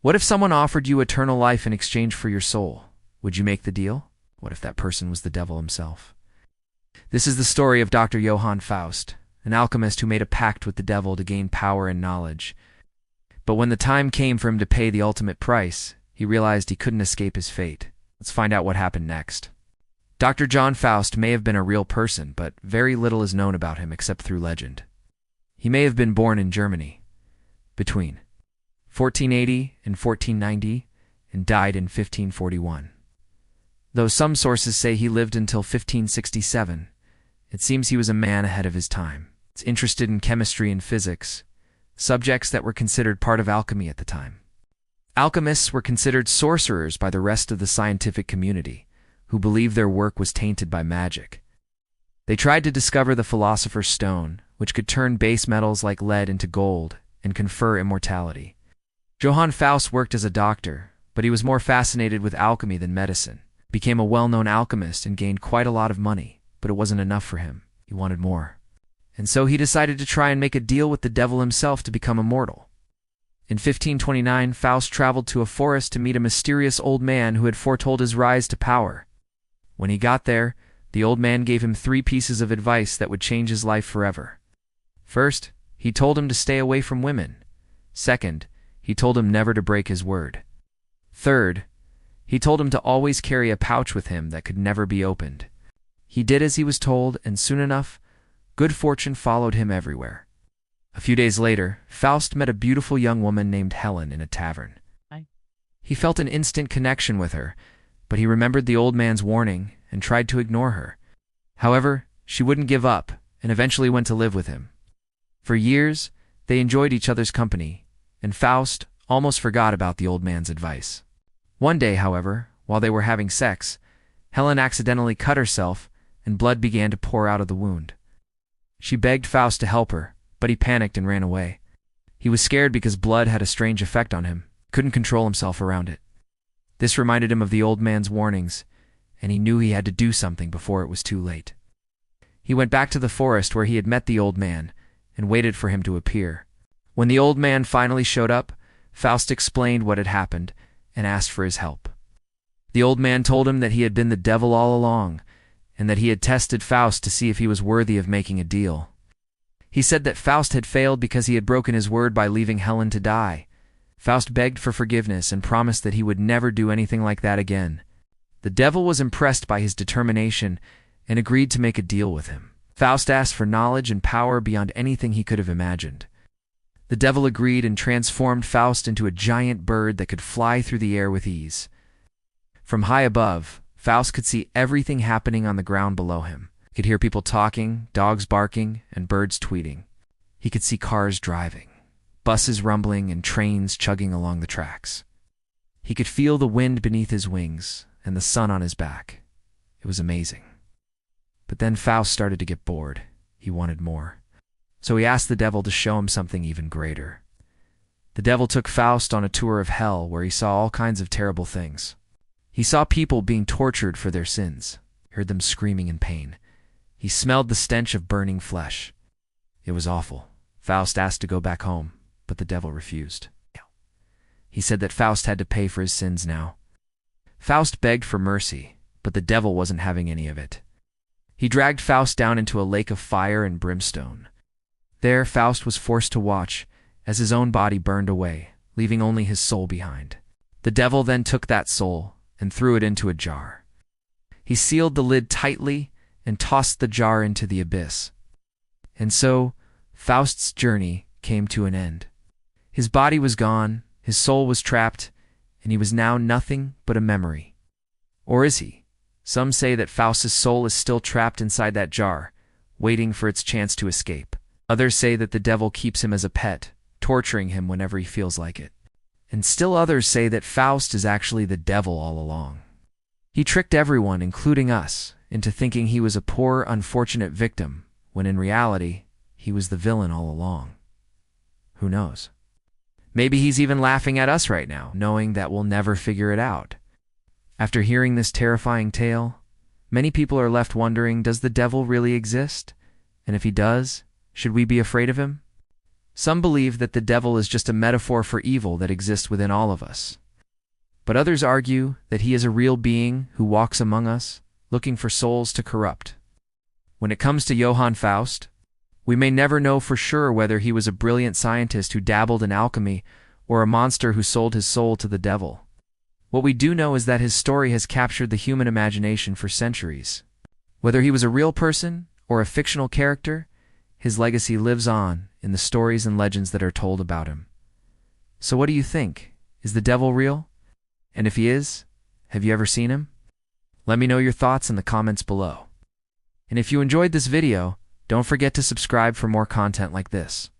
What if someone offered you eternal life in exchange for your soul? Would you make the deal? What if that person was the devil himself? This is the story of Dr. Johann Faust, an alchemist who made a pact with the devil to gain power and knowledge. But when the time came for him to pay the ultimate price, he realized he couldn't escape his fate. Let's find out what happened next. Dr. Johann Faust may have been a real person, but very little is known about him except through legend. He may have been born in Germany between 1480 and 1490 and died in 1541. Though some sources say he lived until 1567, it seems he was a man ahead of his time. He's interested in chemistry and physics, subjects that were considered part of alchemy at the time. Alchemists were considered sorcerers by the rest of the scientific community, who believed their work was tainted by magic. They tried to discover the philosopher's stone, which could turn base metals like lead into gold and confer immortality. Johann Faust worked as a doctor, but he was more fascinated with alchemy than medicine. He became a well-known alchemist and gained quite a lot of money, but it wasn't enough for him. He wanted more. And so he decided to try and make a deal with the devil himself to become immortal. In 1529, Faust traveled to a forest to meet a mysterious old man who had foretold his rise to power. When he got there, the old man gave him 3 pieces of advice that would change his life forever. First, he told him to stay away from women. Second, he told him never to break his word. Third, he told him to always carry a pouch with him that could never be opened. He did as he was told, and soon enough, good fortune followed him everywhere. A few days later, Faust met a beautiful young woman named Helen in a tavern. He felt an instant connection with her, but he remembered the old man's warning and tried to ignore her. However, she wouldn't give up and eventually went to live with him. For years, they enjoyed each other's company, and Faust almost forgot about the old man's advice. One day, however, while they were having sex, Helen accidentally cut herself and blood began to pour out of the wound. She begged Faust to help her, but he panicked and ran away. He was scared because blood had a strange effect on him, couldn't control himself around it. This reminded him of the old man's warnings, and he knew he had to do something before it was too late. He went back to the forest where he had met the old man and waited for him to appear. When the old man finally showed up, Faust explained what had happened and asked for his help. The old man told him that he had been the devil all along, and that he had tested Faust to see if he was worthy of making a deal. He said that Faust had failed because he had broken his word by leaving Helen to die. Faust begged for forgiveness and promised that he would never do anything like that again. The devil was impressed by his determination and agreed to make a deal with him. Faust asked for knowledge and power beyond anything he could have imagined. The devil agreed and transformed Faust into a giant bird that could fly through the air with ease. From high above, Faust could see everything happening on the ground below him. He could hear people talking, dogs barking, and birds tweeting. He could see cars driving, buses rumbling, and trains chugging along the tracks. He could feel the wind beneath his wings and the sun on his back. It was amazing. But then Faust started to get bored. He wanted more. So he asked the devil to show him something even greater. The devil took Faust on a tour of hell where he saw all kinds of terrible things. He saw people being tortured for their sins, heard them screaming in pain. He smelled the stench of burning flesh. It was awful. Faust asked to go back home, but the devil refused. He said that Faust had to pay for his sins now. Faust begged for mercy, but the devil wasn't having any of it. He dragged Faust down into a lake of fire and brimstone. There, Faust was forced to watch as his own body burned away, leaving only his soul behind. The devil then took that soul and threw it into a jar. He sealed the lid tightly and tossed the jar into the abyss. And so, Faust's journey came to an end. His body was gone, his soul was trapped, and he was now nothing but a memory. Or is he? Some say that Faust's soul is still trapped inside that jar, waiting for its chance to escape. Others say that the devil keeps him as a pet, torturing him whenever he feels like it. And still others say that Faust is actually the devil all along. He tricked everyone, including us, into thinking he was a poor, unfortunate victim, when in reality, he was the villain all along. Who knows? Maybe he's even laughing at us right now, knowing that we'll never figure it out. After hearing this terrifying tale, many people are left wondering, does the devil really exist? And if he does, should we be afraid of him? Some believe that the devil is just a metaphor for evil that exists within all of us. But others argue that he is a real being who walks among us, looking for souls to corrupt. When it comes to Johann Faust, we may never know for sure whether he was a brilliant scientist who dabbled in alchemy or a monster who sold his soul to the devil. What we do know is that his story has captured the human imagination for centuries. Whether he was a real person or a fictional character, his legacy lives on in the stories and legends that are told about him. So what do you think? Is the devil real? And if he is, have you ever seen him? Let me know your thoughts in the comments below. And if you enjoyed this video, don't forget to subscribe for more content like this.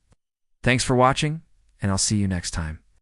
Thanks for watching, and I'll see you next time.